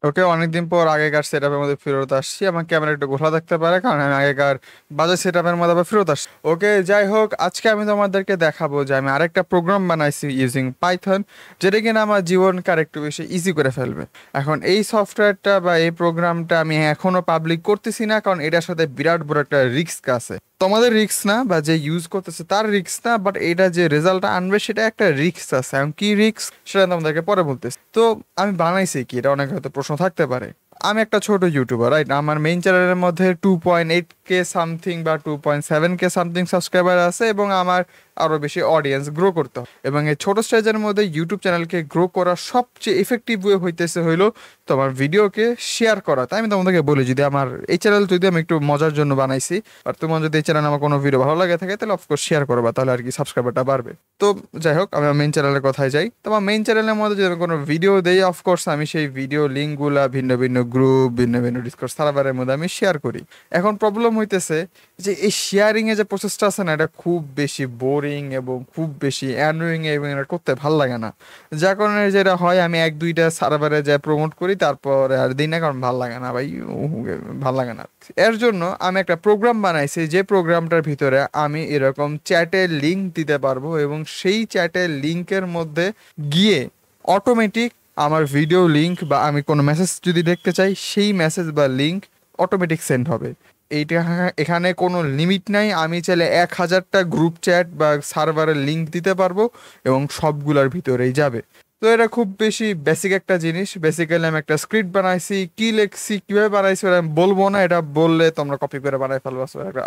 ওকে, অনেকদিন পর আগেকার সেটআপের মধ্যে ফেরত আসছি। আমার ক্যামেরা একটু ঘোলা থাকতে পারে কারণ আমি আগেকার বাজে সেটআপের মধ্যে আবার ফেরত আসছি। ওকে, যাই হোক, আজকে আমি তোমাদেরকে দেখাবো যে আমি আরেকটা প্রোগ্রাম বানাইছি ইউজিং পাইথন, যেটা কিনা আমার জীবনকে আরেকটু বেশি ইজি করে ফেলবে। এখন এই সফটওয়্যারটা বা এই প্রোগ্রামটা আমি এখনো পাবলিক করতেছি না, কারণ এটার সাথে বিরাট বড় একটা রিস্ক আছে। তোমাদের রিস্ক না, বা যে ইউজ করতেছে তার রিস্ক না, বাট এটা যে রেজাল্টটা আনবে সেটা একটা রিস্ক আছে। এখন কি রিস্ক সেটা তোমাদেরকে পরে বলতেছি। তো আমি বানাইছি কি, এটা অনেক হয়তো প্রশ্ন থাকতে পারে। আমি একটা ছোট ইউটিউবার, রাইট? আমার মেইন চ্যানেলের মধ্যে 2.8K সামথিং বা 2.7K সামথিং সাবস্ক্রাইবার আছে, এবং আমার আরও বেশি অডিয়েন্স গ্রো করতে হয়। এবং এই ছোট স্টেজের মধ্যে ইউটিউব চ্যানেলকে গ্রো করার সবচেয়ে এফেক্টিভ ওয়ে হইতেছে হইলো তোমার ভিডিওকে শেয়ার করা। তাই আমি তোমাদেরকে বলি, যদি আমার এই চ্যানেল যদি আমি একটু মজার জন্য বানাইছি, আর তোমার যদি এই চ্যানেল আমার কোনো ভিডিও ভালো লাগে থাকে, তাহলে অফকোর্স শেয়ার করবা, তাহলে আর কি সাবস্ক্রাইবারটা বাড়বে। তো যাই হোক, আমি মেইন চ্যানেলের কথায় যাই। তো আমার মেইন চ্যানেলের মধ্যে যদি আমি কোনো ভিডিও দেই, অফকোর্স আমি সেই ভিডিও লিঙ্কগুলা ভিন্ন ভিন্ন গ্রুপ, ভিন্ন ভিন্ন ডিসকর্ড সার্ভারের মধ্যে আমি শেয়ার করি। এখন প্রবলেম হইতেছে যে এই শেয়ারিং এর যে প্রসেসটা আছে না, এটা খুব বেশি বোরিং এবং খুব বেশি অ্যানোয়িং, এবং এটা করতে ভাল লাগে না। যার কারণে যেটা হয়, আমি এক দুইটা সার্ভারে যাই প্রমোট করি, তারপরে আর দিই না, কারণ ভাল লাগে না ভাই, ভাল লাগে না। এর জন্য আমি একটা প্রোগ্রাম বানাইছি, যে প্রোগ্রামটার ভিতরে আমি এরকম চ্যাটের লিঙ্ক দিতে পারবো, এবং সেই চ্যাটের লিঙ্কের মধ্যে গিয়ে অটোমেটিক আমার ভিডিও লিঙ্ক বা আমি কোনো মেসেজ যদি দেখতে চাই, সেই মেসেজ বা লিঙ্ক অটোমেটিক সেন্ড হবে। এইটা, এখানে কোনো লিমিট নাই। আমি চাইলে 1,000টা গ্রুপ চ্যাট বা সার্ভারের লিঙ্ক দিতে পারবো, এবং সবগুলোর ভিতরেই যাবে। তো এটা খুব বেশি বেসিক একটা জিনিস। বেসিক্যালি আমি একটা স্ক্রিপ্ট বানাইছি, কি লিখছি, কিভাবে বানাইছি ওটা আমি বলবো না, এটা বললে তোমরা কপি করে বানাই ফেলবো, so এটা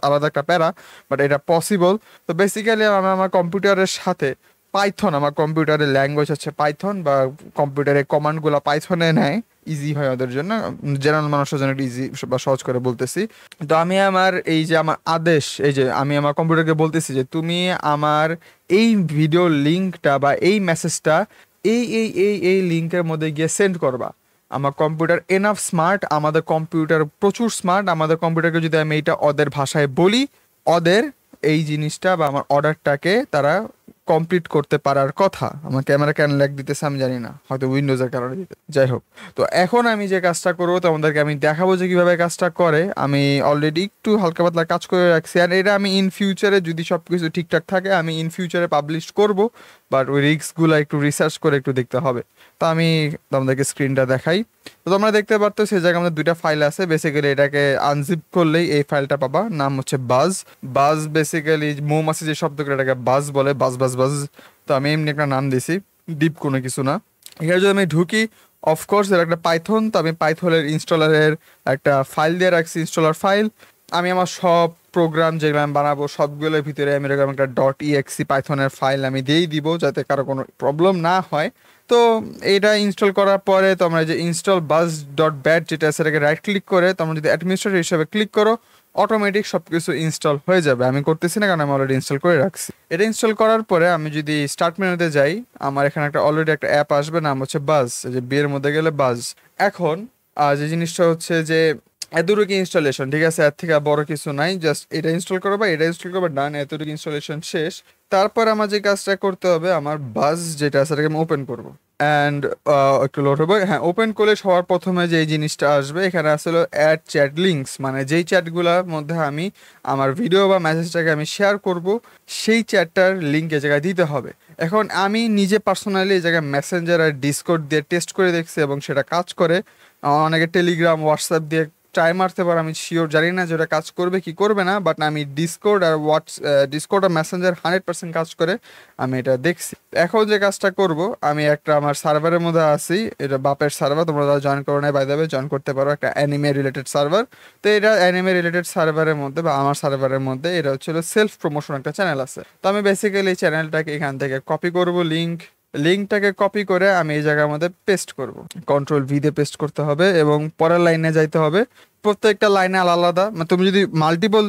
আলাদা একটা প্যারা, বাট এটা পসিবল। তো বেসিক্যালি আমি আমার কম্পিউটারের সাথে পাইথন, আমার কম্পিউটারের ল্যাঙ্গুয়েজ হচ্ছে পাইথন, বা কম্পিউটারের কমান্ডগুলো পাইথনে নেয়, ইজি হয় ওদের জন্য, জেনারেল মানুষের জন্য ইজি বা সহজ করে বলতেছি। তো আমি আমার এই যে আমার আদেশ, এই যে আমি আমার কম্পিউটারকে বলতেছি যে তুমি আমার এই ভিডিও লিঙ্কটা বা এই মেসেজটা এই লিঙ্কের মধ্যে গিয়ে সেন্ড করবা। আমার কম্পিউটার এনাফ স্মার্ট, আমাদের কম্পিউটার প্রচুর স্মার্ট। আমাদের কম্পিউটারকে যদি আমি এইটা ওদের ভাষায় বলি, ওদের এই জিনিসটা বা আমার অর্ডারটাকে তারা কমপ্লিট করতে পারার কথা। আমার ক্যামেরা কেন ল্যাগ দিতেছে আমি জানি না, হয়তো উইন্ডোজের কারণে দিতে, যাই হোক। তো এখন আমি যে কাজটা করবো তোমাদেরকে আমি দেখাবো যে কিভাবে কাজটা করে। আমি অলরেডি একটু হালকা পাতলা কাজ করে রাখছি, আর এটা আমি ইন ফিউচারে যদি সব কিছু ঠিকঠাক থাকে আমি ইন ফিউচারে পাবলিশ করব। বাট ওই রিস্কগুলো একটু রিসার্চ করে একটু দেখতে হবে। তো আমি তোমাদেরকে স্ক্রিনটা দেখাই। তো তোমরা দেখতে পারতো সেই জায়গায় আমাদের দুইটা ফাইল আছে। বেসিক্যালি এটাকে আনজিপ করলেই এই ফাইলটা পাবা, নাম হচ্ছে বাজ। বাজ বেসিক্যালি মৌমাছি যে শব্দ করে এটাকে বাজ বলে, বাজ বাজ বাজ। তো আমি এমনি একটা নাম দিছি, ডিপ কোনো কিছু না। এখানে যদি আমি ঢুকি, অফকোর্স এর একটা পাইথন, তো আমি পাইথনের ইনস্টলারের একটা ফাইল দিয়ে রাখছি, ইনস্টলার ফাইল। আমি আমার সব প্রোগ্রাম যেগুলো আমি বানাবো সবগুলোর ভিতরে আমি এরকম একটা .exe পাইথনের ফাইল আমি দিয়েই দিব, যাতে কারো কোনো প্রবলেম না হয়। তো এটা ইনস্টল করার পরে তোমরা যে ইনস্টল বাজ .bat যেটা আছে, সেটাকে রাইট ক্লিক করে তোমরা যদি অ্যাডমিনিস্ট্রেটর হিসেবে ক্লিক করো, অটোমেটিক সব কিছু ইনস্টল হয়ে যাবে। আমি করতেছি না কারণ আমি অলরেডি ইনস্টল করে রাখছি। এটা ইনস্টল করার পরে আমি যদি স্টার্ট মেনুতে যাই, আমার এখানে একটা অলরেডি একটা অ্যাপ আসবে, নাম হচ্ছে বাজ, যে বিয়ের মধ্যে গেলে বাজ। এখন যে জিনিসটা হচ্ছে যে এতটুকু ইনস্টলেশন, ঠিক আছে, এর থেকে আর বড় কিছু নাই। জাস্ট এটা ইনস্টল করবা, এটা ইনস্টল করবা, ডান, এতটুকু ইনস্টলেশন শেষ। তারপর আমার যে কাজটা করতে হবে, আমার বাজ যেটা আছে সেটাকে আমি ওপেন করবো। অ্যান্ড একটু লোড হবে। হ্যাঁ, ওপেন করলে সবার প্রথমে যে জিনিসটা আসবে, এখানে আসলে অ্যাড চ্যাট লিঙ্কস, মানে যেই চ্যাটগুলোর মধ্যে আমি আমার ভিডিও বা মেসেজটাকে আমি শেয়ার করব, সেই চ্যাটটার লিঙ্ক এ জায়গায় দিতে হবে। এখন আমি নিজে পার্সোনালি এই জায়গায় মেসেঞ্জার আর ডিসকর্ড দিয়ে টেস্ট করে দেখছি, এবং সেটা কাজ করে। অনেকে টেলিগ্রাম, হোয়াটসঅ্যাপ দিয়ে ট্রাই মারতে পারে, আমি শিওর জানি না যে ওটা কাজ করবে কি করবে না, বাট আমি ডিসকর্ড আর ডিসকর্ড আর মেসেঞ্জার 100% কাজ করে, আমি এটা দেখছি। এখন যে কাজটা করব, আমি একটা আমার সার্ভারের মধ্যে আছি, এটা বাপের সার্ভার, তোমরা যারা জয়েন করো না বাই দ্য ওয়ে জয়েন করতে পারো, একটা অ্যানিমে রিলেটেড সার্ভার। তো এটা অ্যানিমে রিলেটেড সার্ভারের মধ্যে বা আমার সার্ভারের মধ্যে এটা হচ্ছিল সেলফ প্রমোশন একটা চ্যানেল আছে। তো আমি বেসিক্যালি চ্যানেলটাকে এখান থেকে কপি করব, লিঙ্কটাকে কপি করে আমি এই জায়গার মধ্যে পেস্ট করব। কন্ট্রোল V দিয়ে পেস্ট করতে হবে, এবং পরের লাইনে যাইতে হবে। প্রত্যেকটা লাইনে আলাদা আলাদা, মানে তুমি যদি মাল্টিপল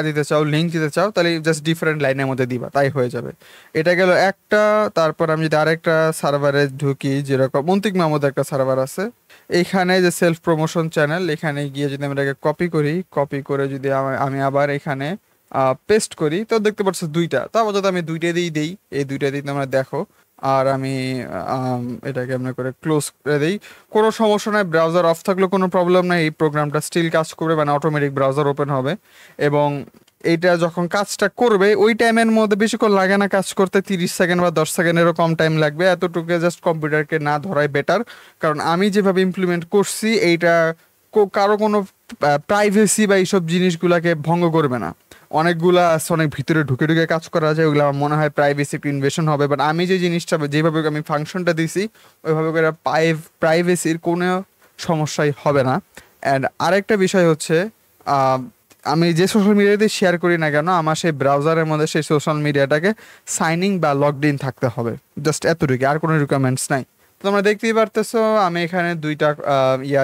দিতে চাও, লিঙ্ক দিতে চাও, তাহলে জাস্ট ডিফারেন্ট লাইনের মধ্যে দিবা, তাই হয়ে যাবে। এটা গেল একটা। তারপর আমি যদি আরেকটা সার্ভারে ঢুকি, যেরকম অন্তিক মাহমুদ একটা সার্ভার আছে, এইখানে যে সেলফ প্রমোশন চ্যানেল, এখানে গিয়ে যদি আমি এটাকে কপি করি, কপি করে যদি আমি আবার এখানে পেস্ট করি, তো দেখতে পাচ্ছ দুইটা। তো আপাতত আমি দুইটা দিয়েই দিই, এই দুইটা দিয়ে তোমরা দেখো। আর আমি এটাকে এমনি করে ক্লোজ করে দিই। কোনো সমস্যা নাই, ব্রাউজার অফ থাকলেও কোনো প্রবলেম নাই, এই প্রোগ্রামটা স্টিল কাজ করবে, মানে অটোমেটিক ব্রাউজার ওপেন হবে। এবং এইটা যখন কাজটা করবে ওই টাইমের মধ্যে বেশিক্ষণ লাগে না কাজ করতে, 30 সেকেন্ড বা 10 সেকেন্ডেরও কম টাইম লাগবে, এতটুকু জাস্ট কম্পিউটারকে না ধরাই বেটার। কারণ আমি যেভাবে ইমপ্লিমেন্ট করছি এইটা কারো কোনো প্রাইভেসি বা এইসব জিনিসগুলোকে ভঙ্গ করবে না। অনেকগুলা আছে অনেক ভিতরে ঢুকে ঢুকে কাজ করা যায়, ওগুলো আমার মনে হয় প্রাইভেসি একটু ইনভেশন হবে, বাট আমি যে জিনিসটা যেভাবে আমি ফাংশনটা দিছি ওইভাবে করে প্রাইভেসির কোনো সমস্যাই হবে না। অ্যান্ড আরেকটা বিষয় হচ্ছে আহ, আমি যে সোশ্যাল মিডিয়াতে শেয়ার করি না কেন আমার সেই ব্রাউজারের মধ্যে সেই সোশ্যাল মিডিয়াটাকে সাইনিং বা লগড ইন থাকতে হবে, জাস্ট এতটুকু, আর কোনো রিকোয়ারমেন্টস নাই। তো তোমরা দেখতেই পারতেছো আমি এখানে দুইটা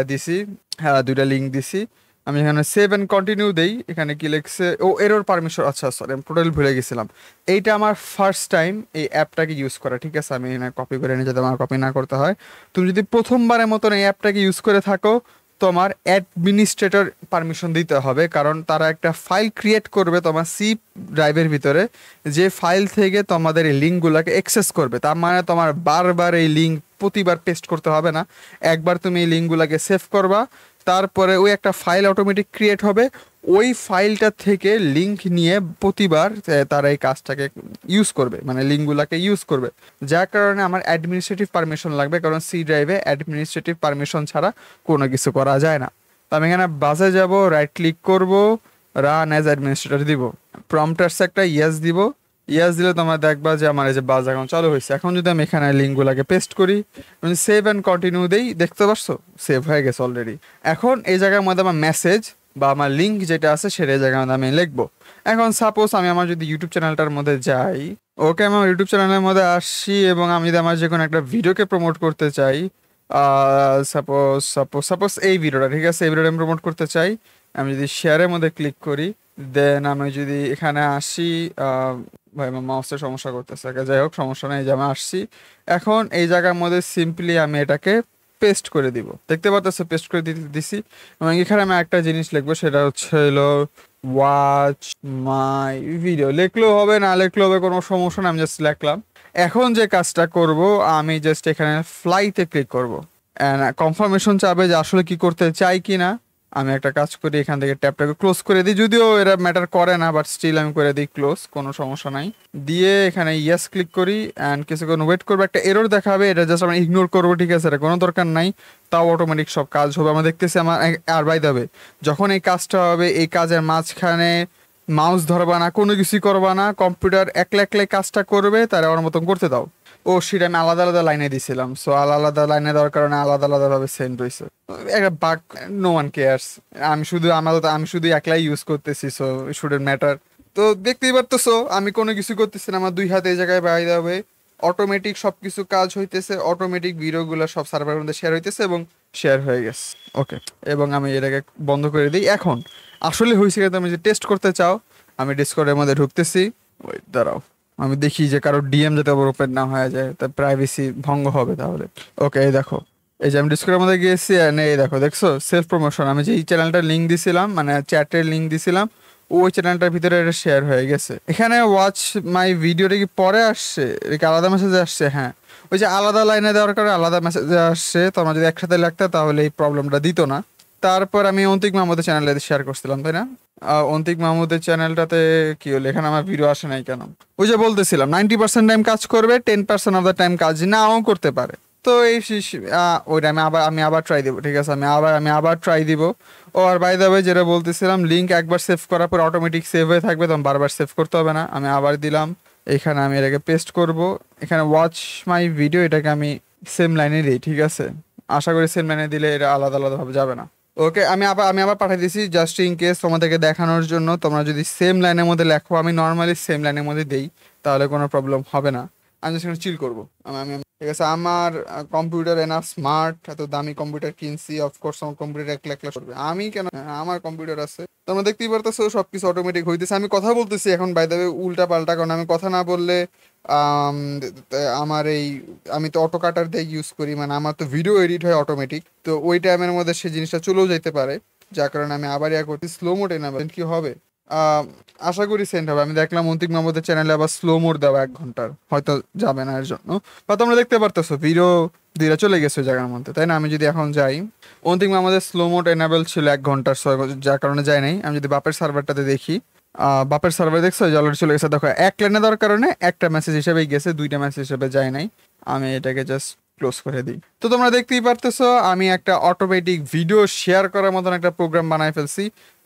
দিছি, হ্যাঁ দুইটা লিঙ্ক দিছি। আমি এখানে সেভ অ্যান্ড কন্টিনিউ দেই, এখানে কি লিখছে, ও এরর পারমিশন, আচ্ছা সরি আমি টোটাল ভুলে গেছিলাম। এইটা আমার ফার্স্ট টাইম এই অ্যাপটাকে ইউজ করা, ঠিক আছে, আমি এখানে কপি করে নিয়ে যাতে আমার কপি না করতে হয়। তুমি যদি প্রথমবারের মতন এই অ্যাপটাকে ইউজ করে থাকো তোমার অ্যাডমিনিস্ট্রেটর পারমিশন দিতে হবে, কারণ তারা একটা ফাইল ক্রিয়েট করবে তোমার সি ড্রাইভের ভিতরে, যে ফাইল থেকে তোমাদের এই লিঙ্কগুলোকে অ্যাক্সেস করবে। তার মানে তোমার বারবার এই লিঙ্ক প্রতিবার পেস্ট করতে হবে না, একবার তুমি এই লিঙ্কগুলোকে সেভ করবা, তারপরে ওই একটা ফাইল অটোমেটিক ক্রিয়েট হবে, ওই ফাইলটা থেকে লিঙ্ক নিয়ে প্রতিবার তারা এই কাজটাকে ইউজ করবে, মানে লিঙ্কগুলোকে ইউজ করবে। যার কারণে আমার অ্যাডমিনিস্ট্রেটিভ পারমিশন লাগবে, কারণ সি ড্রাইভে অ্যাডমিনিস্ট্রেটিভ পারমিশন ছাড়া কোনো কিছু করা যায় না। তো আমি এখানে বাসে যাব, রাইট ক্লিক করব, রান অ্যাজ অ্যাডমিনিস্ট্রেটর দিব, প্রম্পটার্সে একটা ইয়েস দিব। ইয়েস দিলে তোমরা দেখবা যে আমার এই যে বাস এখন চালু হয়েছে। এখন যদি আমি এখানে লিঙ্কগুলোকে পেস্ট করি, সেভ অ্যান্ড কন্টিনিউ দেই, দেখতে পারছো সেভ হয়ে গেছে অলরেডি। এখন এই জায়গার মধ্যে আমার মেসেজ বা আমার লিঙ্ক যেটা আছে সেটা এই জায়গার মধ্যে আমি লিখবো। এখন সাপোজ আমি আমার যদি ইউটিউব চ্যানেলটার মধ্যে যাই, ওকে আমি আমার ইউটিউব চ্যানেলের মধ্যে আসি, এবং আমি যদি আমার যে কোনো একটা ভিডিওকে প্রমোট করতে চাই, সাপোজ সাপোজ সাপোজ এই ভিডিওটা, ঠিক আছে, এই ভিডিওটা আমি প্রমোট করতে চাই, আমি যদি শেয়ারের মধ্যে ক্লিক করি, দেন আমি যদি এখানে আসি, ভাই আমার মাউসের সমস্যা করতেছে, যাই হোক সমস্যা নেই, যে আমি আসছি। এখন এই জায়গার মধ্যে সিম্পলি আমি এটাকে পেস্ট করে দিব, দেখতে পাচ্ছ পেস্ট করে দিছি। এবং এখানে আমি একটা জিনিস লিখবো, সেটা হচ্ছে হলো ওয়াচ মাই ভিডিও, লিখলেও হবে না লিখলেও হবে, কোনো সমস্যা না, আমি জাস্ট লিখলাম। এখন যে কাজটা করব, আমি জাস্ট এখানে ফ্লাইতে ক্লিক করব, কনফার্মেশন চাবে যে আসলে কি করতে চাই কি না। আমি একটা কাজ করি, এখান থেকে ট্যাবটাকে ক্লোজ করে দিই, যদিও এরা ম্যাটার করে না, বাট স্টিল আমি করে দিই ক্লোজ, কোনো সমস্যা নাই। দিয়ে এখানে ইয়েস ক্লিক করি, অ্যান্ড কিছুক্ষণ ওয়েট করবো, একটা এরর দেখাবে, এটা জাস্ট আমি ইগনোর করবো, ঠিক আছে, এটা কোনো দরকার নাই, তাও অটোমেটিক সব কাজ হবে। আমরা দেখতেছি আমার আর বাই দেবে, যখন এই কাজটা হবে এই কাজের মাঝখানে মাউস ধরবা না, কোনো কিছুই করবা না, কম্পিউটার একলা একলাই কাজটা করবে, তারা ওর মতন করতে দাও। ও সেটা আমি আলাদা আলাদা লাইনে দিছিলাম, সো আলাদা আলাদা লাইনে দেওয়ার কারণে আলাদা আলাদা ভাবে সেন্ড হয়েছে, একটা বাগ, নো ওয়ান কেয়ার্স। আমি শুধু একলাই ইউজ করতেছি, সো শুডেন্ট ম্যাটার। তো দেখতেই পারতেছো আমি কোনো কিছু করতেছি না, আমার দুই হাতে এই জায়গায় বাইরে হবে, অটোমেটিক সব কিছু কাজ হইতেছে, অটোমেটিক ভিডিওগুলো সব সার্ভারের মধ্যে শেয়ার হইতেছে এবং শেয়ার হয়ে গেছে। ওকে, এবং আমি এটাকে বন্ধ করে দিই। এখন আসলে হয়েছে কি, তুমি যে টেস্ট করতে চাও, আমি ডিসকর্ডের মধ্যে ঢুকতেছি, ওই দাঁড়াও, আমি দেখি যে কারো ডিএম যাতে আবার ওপেন না হয়ে যায়, তার প্রাইভেসি ভঙ্গ হবে তাহলে। ওকে, এই দেখো, এই যে আমি ডিসকর্ডের মধ্যে গিয়েছি, এই দেখো, দেখছো সেলফ প্রমোশন, আমি যে এই চ্যানেলটার লিঙ্ক দিছিলাম, মানে চ্যাটের লিঙ্ক দিছিলাম, ওই চ্যানেলটার ভিতরে এটা শেয়ার হয়ে গেছে। এখানে ওয়াচ মাই ভিডিওটা কি পরে আসছে, এটা আলাদা মেসেজে আসছে? হ্যাঁ, ওই যে আলাদা লাইনে দেওয়ার কারণে আলাদা মেসেজে আসছে, তোমরা যদি একসাথে লাগতো তাহলে এই প্রবলেমটা দিত না। তারপর আমি অন্তিক মাহমুদের চ্যানেলে শেয়ার করছিলাম, তাই না? অন্তিক মাহমুদের চ্যানেলটাতে কি হলো, এখানে আমার ভিডিও আসে নাই কেন? ওই যে বলতেছিলাম 90% টাইম কাজ করবে, 10% অফ দ্য টাইম কাজ নাও করতে পারে। তো এই ওইটা আমি আবার ট্রাই দিব, ঠিক আছে, আমি আবার ট্রাই দিব। ও আর বাই দ্য ওয়ে যেটা বলতেছিলাম, লিঙ্ক একবার সেভ করার পর অটোমেটিক সেভ হয়ে থাকবে, তখন বারবার সেভ করতে হবে না। আমি আবার দিলাম, এখানে আমি এটাকে পেস্ট করব, এখানে ওয়াচ মাই ভিডিও, এটাকে আমি সেম লাইনে দিই, ঠিক আছে, আশা করি সেম লাইনে দিলে এটা আলাদা আলাদাভাবে যাবে না। ওকে, আমি আবার পাঠিয়ে দিছি, জাস্ট ইন কেস তোমাদেরকে দেখানোর জন্য, তোমরা যদি সেম লাইনের মধ্যে লেখো, আমি নর্মালি সেম লাইনের মধ্যে দেই, তাহলে কোনো প্রবলেম হবে না। আমি সেখানে চিল করবো, ঠিক আছে। আমার কম্পিউটার এনাফ স্মার্ট, এত দামি কম্পিউটার কিনছি, অফকোর্স আমার কম্পিউটার একলা একলা করবে, আমি কেন, আমার কম্পিউটার আছে। তোমরা দেখতেই পারতেছো সবকিছু অটোমেটিক হইতেছে। আমি কথা বলতেছি এখন বাই দ্য ওয়ে উল্টা পাল্টা, কারণ আমি কথা না বললে আম, আমার এই, আমি তো অটো কাটার দিয়ে ইউজ করি, মানে আমার তো ভিডিও এডিট হয় অটোমেটিক, তো ওই টাইমের মধ্যে সেই জিনিসটা চলেও যেতে পারে, যার কারণে আমি আবার করছি স্লো মোডে না, কি হবে। আহ, আশা করি সেন্ড হবে। আমি দেখলাম অন্তিক মাহমুদের চ্যানেলে আবার স্লো মোড দেওয়া 1 ঘন্টার, হয়তো যাবে না এর জন্য। বা তোমরা দেখতে পারতেছো ভিডিও দুইটা চলে গেছে ওই জায়গার মধ্যে, তাই না? আমি যদি এখন যাই, অন্তিক মাহমুদের স্লো মোড এনাবেল ছিল 1 ঘন্টার, যার কারণে যায় নাই। আমি যদি বাপের সার্ভারটাতে দেখি, বাপের সার্ভার দেখছো যে অলরেডি চলে গেছে। দেখো এক লাইনে দেওয়ার কারণে একটা মেসেজ হিসেবেই গেছে, দুইটা মেসেজ হিসেবে যায় নাই। আমি এটাকে জাস্ট ক্লোজ করে দিই। তো তোমরা দেখতেই পারতেছো আমি একটা অটোমেটিক ভিডিও শেয়ার করার মতন একটা প্রোগ্রাম বানায় ফেলছি।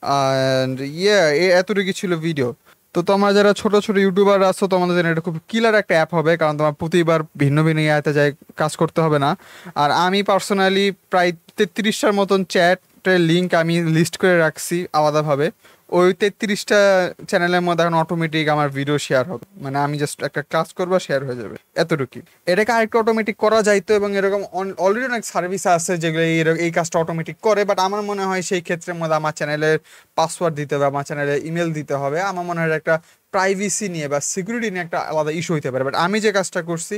অ্যান্ড ইয়ে, এতটুকু ছিল ভিডিও। তো তোমরা যারা ছোট ছোট ইউটিউবার আছো, তোমাদের জন্য এটা খুব কিলার একটা অ্যাপ হবে, কারণ তোমার প্রতিবার ভিন্ন ভিন্ন ইয়াতে যাই কাজ করতে হবে না। আর আমি পার্সোনালি প্রায় 33টার মতন চ্যাটের লিঙ্ক আমি লিস্ট করে রাখছি আলাদাভাবে। ওই 33টা চ্যানেলের মধ্যে এখন অটোমেটিক আমার ভিডিও শেয়ার হবে, মানে আমি জাস্ট একটা ক্লাস করবো, শেয়ার হয়ে যাবে, এতটুকুই। এটাকে আরেকটু অটোমেটিক করা যাইতো, এবং এরকম অলরেডি অনেক সার্ভিস আছে যেগুলো এই কাজটা অটোমেটিক করে। বাট আমার মনে হয় সেই ক্ষেত্রের মধ্যে আমার চ্যানেলের পাসওয়ার্ড দিতে হবে, আমার চ্যানেলে ইমেল দিতে হবে। আমার মনে হয় একটা প্রাইভেসি নিয়ে বা সিকিউরিটি নিয়ে একটা আলাদা ইস্যু হইতে পারে। বাট আমি যে কাজটা করছি,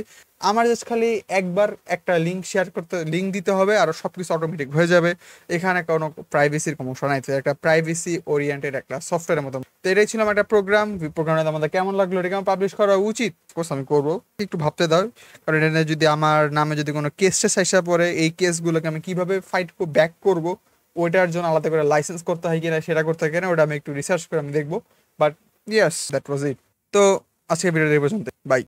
আমার জাস্ট খালি একবার একটা লিঙ্ক শেয়ার করতে, লিঙ্ক দিতে হবে, আর সব কিছু অটোমেটিক হয়ে যাবে। এখানে কোনো প্রাইভেসির সমস্যা নাই। তো একটা প্রাইভেসি ওরিয়েন্টেড একটা সফটওয়্যারের মতো। তো এটাই ছিল আমার একটা প্রোগ্রামটা আমাদের কেমন লাগলো, এটা কেমন পাবলিশ করা উচিত, কোর্স আমি করবো, একটু ভাবতে দাও। কারণ এটা নিয়ে যদি আমার নামে যদি কোনো কেস টেস আসা পড়ে, এই কেসগুলোকে আমি কিভাবে ফাইট ব্যাক করবো, ওইটার জন্য আলাদা করে লাইসেন্স করতে হয় কিনা, সেটা করতে হয় কিনা, ওটা আমি একটু রিসার্চ করে আমি দেখবো। বাট ইয়েস, দ্যাট ওয়াজ ইট। তো আজকে ভিডিওটা এই পর্যন্ত, বাই।